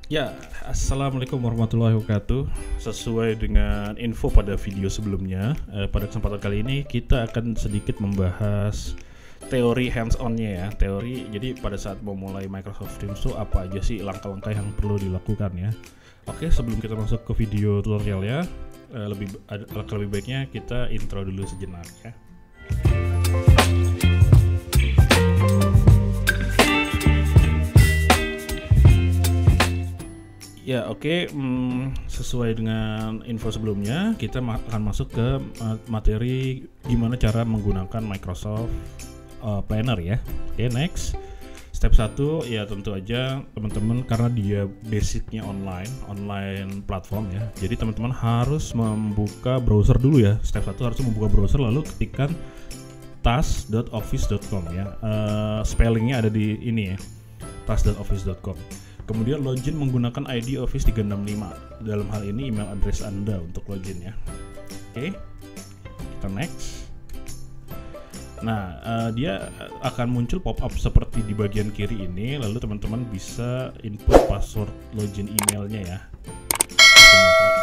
Ya, assalamualaikum warahmatullahi wabarakatuh. Sesuai dengan info pada video sebelumnya, pada kesempatan kali ini kita akan sedikit membahas teori hands-on-nya ya. Teori, jadi pada saat memulai Microsoft Teams itu apa aja sih langkah-langkah yang perlu dilakukan ya. Oke, sebelum kita masuk ke video tutorial ya, lebih baiknya kita intro dulu sejenak ya. Ya oke, sesuai dengan info sebelumnya kita akan masuk ke materi gimana cara menggunakan Microsoft Planner ya. Oke, next. Step 1 ya tentu aja teman-teman, karena dia basicnya online platform ya. Jadi teman-teman harus membuka browser dulu ya. Step 1 harus membuka browser, lalu ketikkan task.office.com ya. Spellingnya ada di ini ya, task.office.com. Kemudian login menggunakan ID Office 365. Dalam hal ini email address Anda untuk login ya. Oke, kita next. Nah, dia akan muncul pop-up seperti di bagian kiri ini. Lalu teman-teman bisa input password login emailnya ya.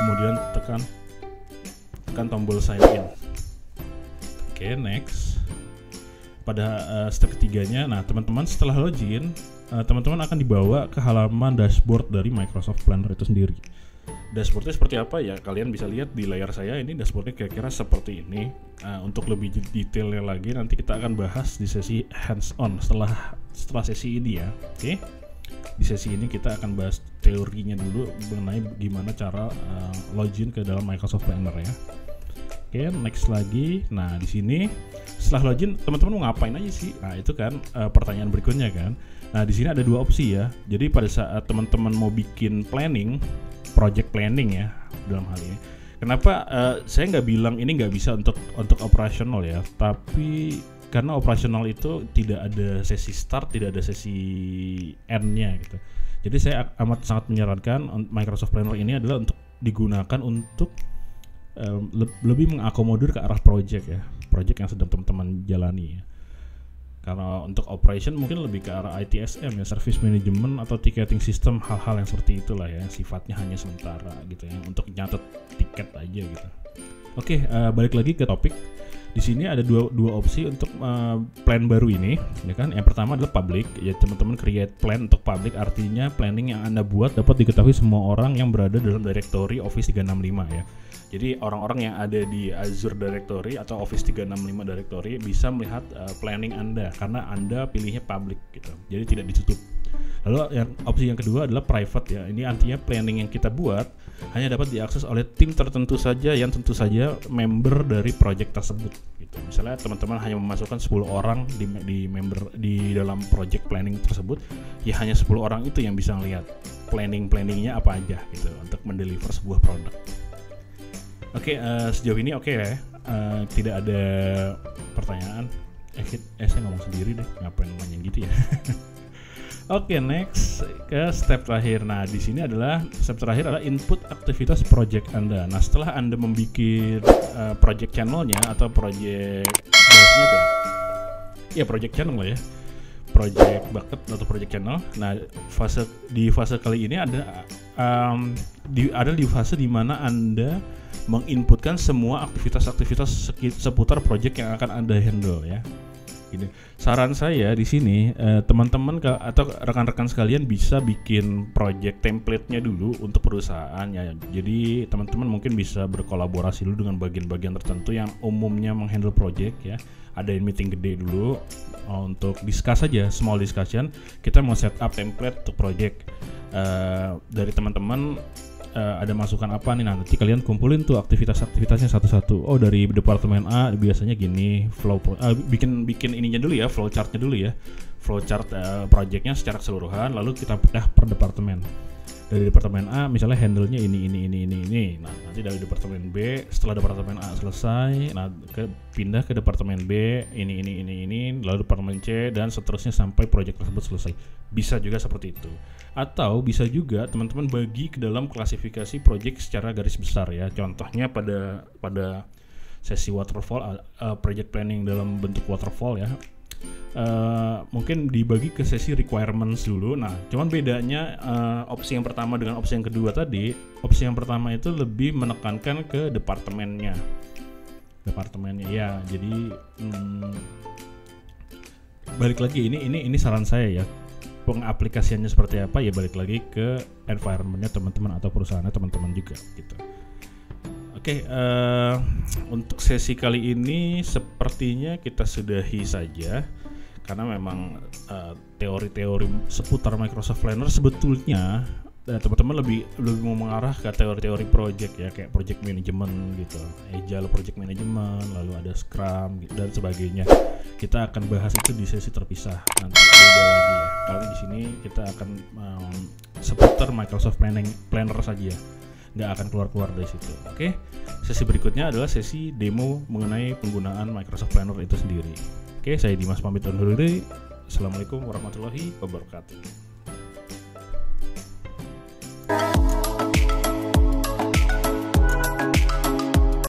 Kemudian tekan tombol sign in. Oke, next. Pada step ketiganya, nah teman-teman setelah login, teman-teman akan dibawa ke halaman dashboard dari Microsoft Planner itu sendiri. Dashboardnya seperti apa ya? Kalian bisa lihat di layar saya, ini dashboardnya kira-kira seperti ini. Untuk lebih detailnya lagi nanti kita akan bahas di sesi hands-on setelah sesi ini ya. Oke. Di sesi ini kita akan bahas teorinya dulu mengenai gimana cara login ke dalam Microsoft Planner ya. Oke, next lagi. Nah, di sini setelah login teman-teman mau ngapain aja sih? Nah, itu kan pertanyaan berikutnya kan. Nah, di sini ada dua opsi ya. Jadi pada saat teman-teman mau bikin planning, project planning ya dalam hal ini. Kenapa saya nggak bilang ini nggak bisa untuk operasional ya, tapi karena operasional itu tidak ada sesi start, tidak ada sesi end-nya gitu. Jadi saya amat sangat menyarankan Microsoft Planner ini adalah untuk digunakan untuk lebih mengakomodir ke arah project yang sedang teman-teman jalani ya. Karena untuk operation mungkin lebih ke arah ITSM ya, service management atau ticketing system, hal-hal yang seperti itulah ya, yang sifatnya hanya sementara gitu ya, untuk nyatet tiket aja gitu. Oke, balik lagi ke topik. Di sini ada dua opsi untuk plan baru ini, ya kan? Yang pertama adalah public, ya teman-teman create plan untuk public, artinya planning yang Anda buat dapat diketahui semua orang yang berada dalam directory Office 365 ya. Jadi orang-orang yang ada di Azure Directory atau Office 365 Directory bisa melihat planning Anda karena Anda pilihnya public gitu. Jadi tidak ditutup. Lalu opsi yang kedua adalah private ya. Ini artinya planning yang kita buat hanya dapat diakses oleh tim tertentu saja yang tentu saja member dari project tersebut gitu. Misalnya teman-teman hanya memasukkan 10 orang di dalam project planning tersebut, ya hanya 10 orang itu yang bisa melihat planningnya apa aja gitu untuk mendeliver sebuah produk. Oke, sejauh ini oke ya. Tidak ada pertanyaan. Saya ngomong sendiri deh, ngapain nanya gitu ya. Oke, next ke step terakhir. Nah, di sini adalah step terakhir adalah input aktivitas project Anda. Nah, setelah Anda membuat project channelnya atau project bahasanya apa ya? Ya, project channel lah ya. Project bucket atau project channel. Nah, di fase kali ini ada di fase di mana Anda menginputkan semua aktivitas seputar project yang akan Anda handle ya. Gini. Saran saya di sini teman-teman atau rekan-rekan sekalian bisa bikin project template-nya dulu untuk perusahaan ya. Jadi teman-teman mungkin bisa berkolaborasi dulu dengan bagian-bagian tertentu yang umumnya menghandle project ya. Adain meeting gede dulu untuk discuss aja, small discussion. Kita mau set up template untuk project dari teman-teman. Ada masukan apa nih, nanti kalian kumpulin tuh aktivitasnya satu-satu. Oh, dari departemen A biasanya gini, bikin ininya dulu ya, flow chartnya dulu ya, flow chart projectnya secara keseluruhan, lalu kita pecah per departemen. Dari departemen A misalnya handle-nya ini. Nah, nanti dari departemen B, setelah departemen A selesai, nah pindah ke departemen B, ini, lalu departemen C dan seterusnya sampai project tersebut selesai. Bisa juga seperti itu. Atau bisa juga teman-teman bagi ke dalam klasifikasi project secara garis besar ya. Contohnya pada sesi waterfall, project planning dalam bentuk waterfall ya. mungkin dibagi ke sesi requirements dulu. Nah, cuman bedanya opsi yang pertama dengan opsi yang kedua tadi, opsi yang pertama itu lebih menekankan ke departemennya ya. Jadi balik lagi ini saran saya ya, pengaplikasiannya seperti apa ya balik lagi ke environmentnya teman-teman atau perusahaannya teman-teman juga gitu. Oke, untuk sesi kali ini sepertinya kita sudahi saja. Karena memang teori-teori seputar Microsoft Planner sebetulnya teman-teman lebih mau mengarah ke teori-teori project ya, kayak project management gitu, agile project management, lalu ada Scrum gitu, dan sebagainya. Kita akan bahas itu di sesi terpisah nanti beda lagi ya. Karena di sini kita akan seputar Microsoft Planner saja, nggak akan keluar dari situ. Oke, sesi berikutnya adalah sesi demo mengenai penggunaan Microsoft Planner itu sendiri. Oke, saya Dimas pamit undur diri. Assalamualaikum warahmatullahi wabarakatuh.